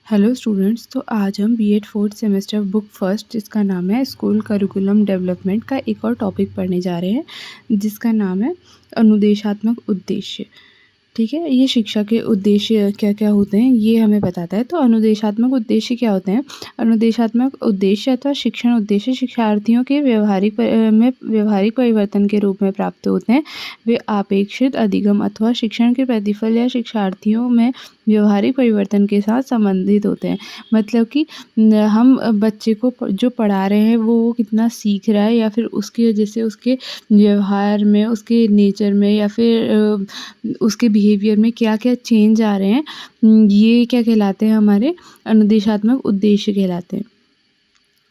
Hello students. तो आज हम BEd fourth semester book first जिसका नाम है स्कूल करिकुलम डेवलपमेंट का एक और टॉपिक पढ़ने जा रहे हैं जिसका नाम है अनुदेशात्मक उद्देश्य। ठीक है, ये शिक्षा के उद्देश्य क्या क्या होते हैं ये हमें बताता है। तो अनुदेशात्मक उद्देश्य क्या होते हैं? अनुदेशात्मक उद्देश्य अथवा शिक्षण उद्देश्य शिक्षार्थियों के व्यवहारिक परिवर्तन के रूप में प्राप्त होते हैं। वे अपेक्षित अधिगम अथवा शिक्षण के प्रतिफल या शिक्षार्थियों में व्यवहारिक परिवर्तन के साथ संबंधित होते हैं। मतलब कि हम बच्चे को जो पढ़ा रहे हैं वो कितना सीख रहा है या फिर उसकी वजह से उसके व्यवहार में, उसके नेचर में या फिर उसके बिहेवियर में क्या-क्या चेंज आ रहे हैं, ये क्या कहलाते हैं? हमारे अनुदेशात्मक उद्देश्य कहलाते हैं।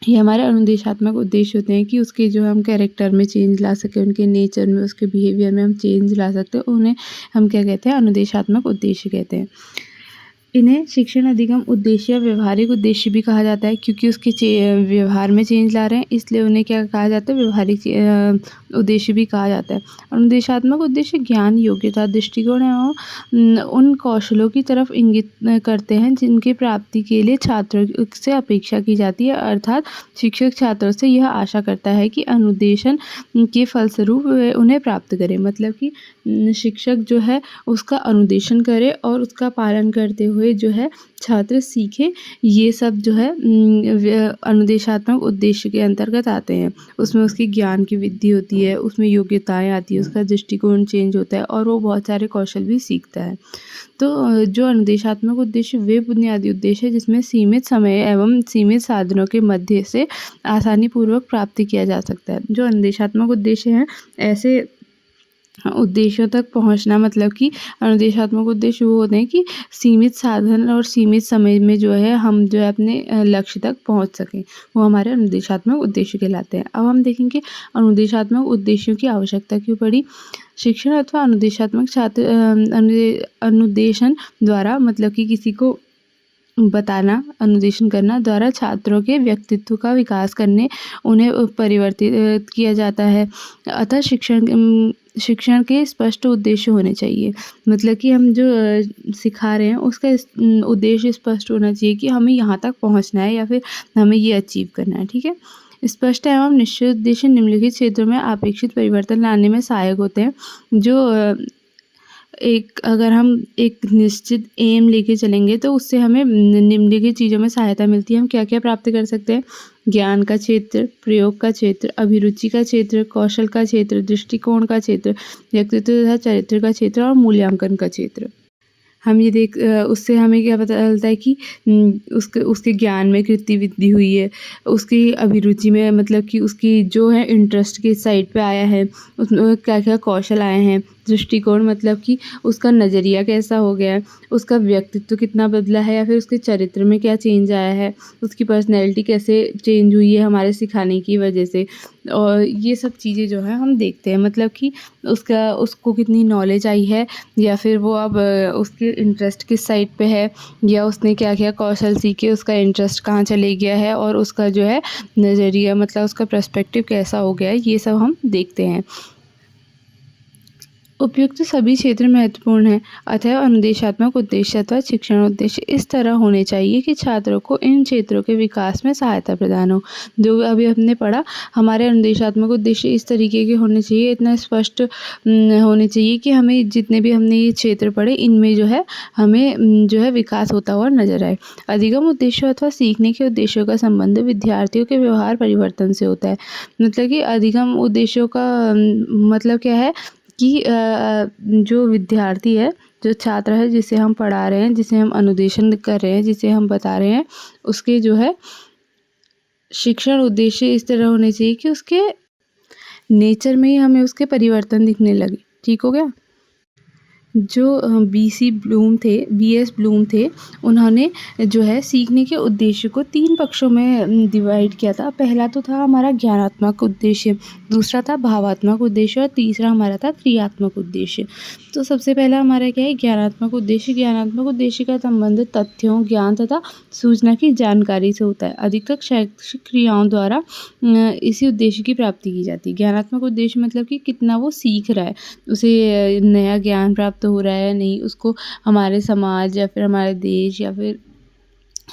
ये हमारे अनुदेशात्मक उद्देश्य होते हैं कि उसके जो हम कैरेक्टर में चेंज ला सकें, उनके नेचर में, उसके बिहेवियर में हम चेंज ला सकते हैं, उन्हें हम क्या कहते हैं? अनुदेशात्मक उद्देश्य कहते हैं। इन्हें शिक्षण अधिगम उद्देश्य या व्यवहारिक उद्देश्य भी कहा जाता है क्योंकि उसके व्यवहार में चेंज ला रहे हैं, इसलिए उन्हें क्या कहा जाता है? व्यवहारिक उद्देश्य भी कहा जाता है। अनुदेशात्मक उद्देश्य ज्ञान, योग्यता, दृष्टिकोण एवं उन कौशलों की तरफ इंगित करते हैं जिनकी प्राप्ति के लिए छात्रों से अपेक्षा की जाती है। अर्थात शिक्षक छात्रों से यह आशा करता है कि अनुदेशन के फलस्वरूप वे उन्हें प्राप्त करें। मतलब कि शिक्षक जो है उसका अनुदेशन करे और उसका पालन करते हुए जो है छात्र सीखे। ये सब जो है अनुदेशात्मक उद्देश्य के अंतर्गत आते हैं। उसमें उसकी ज्ञान की वृद्धि होती है, उसमें योग्यताएं आती है, उसका दृष्टिकोण चेंज होता है और वो बहुत सारे कौशल भी सीखता है। तो जो अनुदेशात्मक उद्देश्य वे बुनियादी उद्देश्य है जिसमें सीमित समय एवं सीमित साधनों के मध्य से आसानी पूर्वक प्राप्ति किया जा सकता है। जो अनुदेशात्मक उद्देश्य हैं ऐसे उद्देश्यों तक पहुंचना, मतलब कि अनुदेशात्मक उद्देश्य वो होते हैं कि सीमित साधन और सीमित समय में जो है हम जो है अपने लक्ष्य तक पहुंच सकें, वो हमारे अनुदेशात्मक उद्देश्य कहलाते हैं। अब हम देखेंगे अनुदेशात्मक उद्देश्यों की आवश्यकता क्यों पड़ी। शिक्षण अथवा अनुदेशात्मक अनुदेशन द्वारा, मतलब कि किसी को बताना, अनुदेशन करना द्वारा छात्रों के व्यक्तित्व का विकास करने, उन्हें परिवर्तित किया जाता है। अतः शिक्षण के स्पष्ट उद्देश्य होने चाहिए। मतलब कि हम जो सिखा रहे हैं उसका उद्देश्य स्पष्ट होना चाहिए कि हमें यहाँ तक पहुँचना है या फिर हमें ये अचीव करना है। ठीक है, स्पष्ट एवं निश्चित उद्देश्य निम्नलिखित क्षेत्रों में अपेक्षित परिवर्तन लाने में सहायक होते हैं। जो अगर हम एक निश्चित एम लेके चलेंगे तो उससे हमें निम्नलिखित चीज़ों में सहायता मिलती है। हम क्या-क्या प्राप्त कर सकते हैं? ज्ञान का क्षेत्र, प्रयोग का क्षेत्र, अभिरुचि का क्षेत्र, कौशल का क्षेत्र, दृष्टिकोण का क्षेत्र, व्यक्तित्व तथा चरित्र का क्षेत्र और मूल्यांकन का क्षेत्र। हम ये उससे हमें क्या पता चलता है कि उसके उसके ज्ञान में कितनी वृद्धि हुई है, उसकी अभिरुचि में, मतलब कि उसकी जो है इंटरेस्ट किस साइड पे आया है, उसमें क्या-क्या कौशल आए हैं, दृष्टिकोण मतलब कि उसका नज़रिया कैसा हो गया है, उसका व्यक्तित्व कितना बदला है या फिर उसके चरित्र में क्या चेंज आया है, उसकी पर्सनैलिटी कैसे चेंज हुई है हमारे सिखाने की वजह से। और ये सब चीज़ें जो है हम देखते हैं, मतलब कि उसको कितनी नॉलेज आई है या फिर वो अब उसके इंटरेस्ट किस साइड पे है, या उसने क्या-क्या कौशल सीखे, उसका इंटरेस्ट कहाँ चले गया है और उसका जो है नज़रिया, मतलब उसका पर्सपेक्टिव कैसा हो गया है, ये सब हम देखते हैं। उपयुक्त सभी क्षेत्र महत्वपूर्ण हैं, अतः अनुदेशात्मक उद्देश्य अथवा शिक्षण उद्देश्य इस तरह होने चाहिए कि छात्रों को इन क्षेत्रों के विकास में सहायता प्रदान हो। जो अभी हमने पढ़ा, हमारे अनुदेशात्मक उद्देश्य इस तरीके के होने चाहिए, इतना स्पष्ट होने चाहिए कि हमें जितने भी हमने ये क्षेत्र पढ़े इनमें जो है हमें जो है विकास होता हुआ नजर आए। अधिगम उद्देश्यों अथवा सीखने के उद्देश्यों का संबंध विद्यार्थियों के व्यवहार परिवर्तन से होता है। मतलब कि अधिगम उद्देश्यों का मतलब क्या है कि जो विद्यार्थी है, जो छात्र है जिसे हम पढ़ा रहे हैं, जिसे हम अनुदेशन कर रहे हैं, जिसे हम बता रहे हैं, उसके जो है शिक्षण उद्देश्य इस तरह होने चाहिए कि उसके नेचर में ही हमें उसके परिवर्तन दिखने लगे। ठीक हो गया? जो बीएस ब्लूम थे, उन्होंने जो है सीखने के उद्देश्य को 3 पक्षों में डिवाइड किया था। पहला तो था हमारा ज्ञानात्मक उद्देश्य, दूसरा था भावात्मक उद्देश्य और तीसरा हमारा था क्रियात्मक उद्देश्य। तो सबसे पहला हमारा क्या है? ज्ञानात्मक उद्देश्य। ज्ञानात्मक उद्देश्य का संबंध तथ्यों, ज्ञान तथा सूचना की जानकारी से होता है। अधिकतर शैक्षिक क्रियाओं द्वारा इसी उद्देश्य की प्राप्ति की जाती है। ज्ञानात्मक उद्देश्य मतलब कि कितना वो सीख रहा है, उसे नया ज्ञान प्राप्त हो रहा है या नहीं, उसको हमारे समाज या फिर हमारे देश या फिर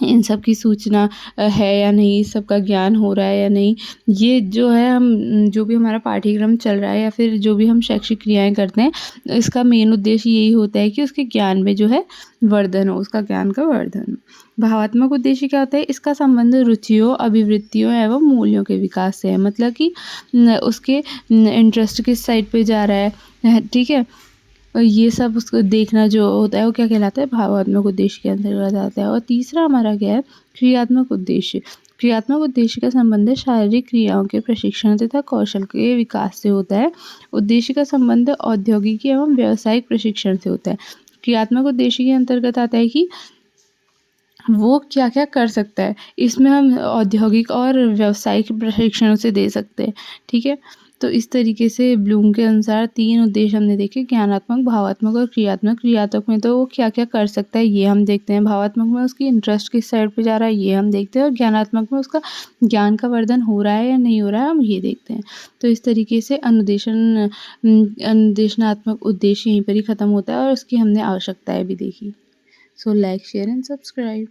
इन सब की सूचना है या नहीं, इस सब का ज्ञान हो रहा है या नहीं। ये जो है जो भी हमारा पाठ्यक्रम चल रहा है या फिर जो भी हम शैक्षिक क्रियाएँ करते हैं, इसका मेन उद्देश्य यही होता है कि उसके ज्ञान में जो है वर्धन हो, उसका ज्ञान का वर्धन हो। भावात्मक उद्देश्य क्या होता है? इसका संबंध रुचियों, अभिवृत्तियों एवं मूल्यों के विकास से है। मतलब कि उसके इंटरेस्ट किस साइड पे जा रहा है, ठीक है? ये सब उसको देखना जो होता है वो क्या कहलाता है? भावात्मक उद्देश्य के अंतर्गत आता है। और तीसरा हमारा क्या है? क्रियात्मक उद्देश्य। क्रियात्मक उद्देश्य का संबंध है शारीरिक क्रियाओं के प्रशिक्षण तथा कौशल के विकास से होता है। उद्देश्य का संबंध औद्योगिक एवं व्यावसायिक प्रशिक्षण से होता है। क्रियात्मक उद्देश्य के अंतर्गत आता है कि वो क्या-क्या कर सकता है। इसमें हम औद्योगिक और व्यावसायिक प्रशिक्षण उसे दे सकते हैं, ठीक है? तो इस तरीके से ब्लूम के अनुसार 3 उद्देश्य हमने देखे, ज्ञानात्मक, भावात्मक और क्रियात्मक। क्रियात्मक में तो वो क्या-क्या कर सकता है ये हम देखते हैं, भावात्मक में उसकी इंटरेस्ट किस साइड पे जा रहा है ये हम देखते हैं और ज्ञानात्मक में उसका ज्ञान का वर्धन हो रहा है या नहीं हो रहा है हम ये देखते हैं। तो इस तरीके से अनुदेशनात्मक उद्देश्य यहीं पर ही ख़त्म होता है और उसकी हमने आवश्यकताएँ भी देखी। So like, share and subscribe.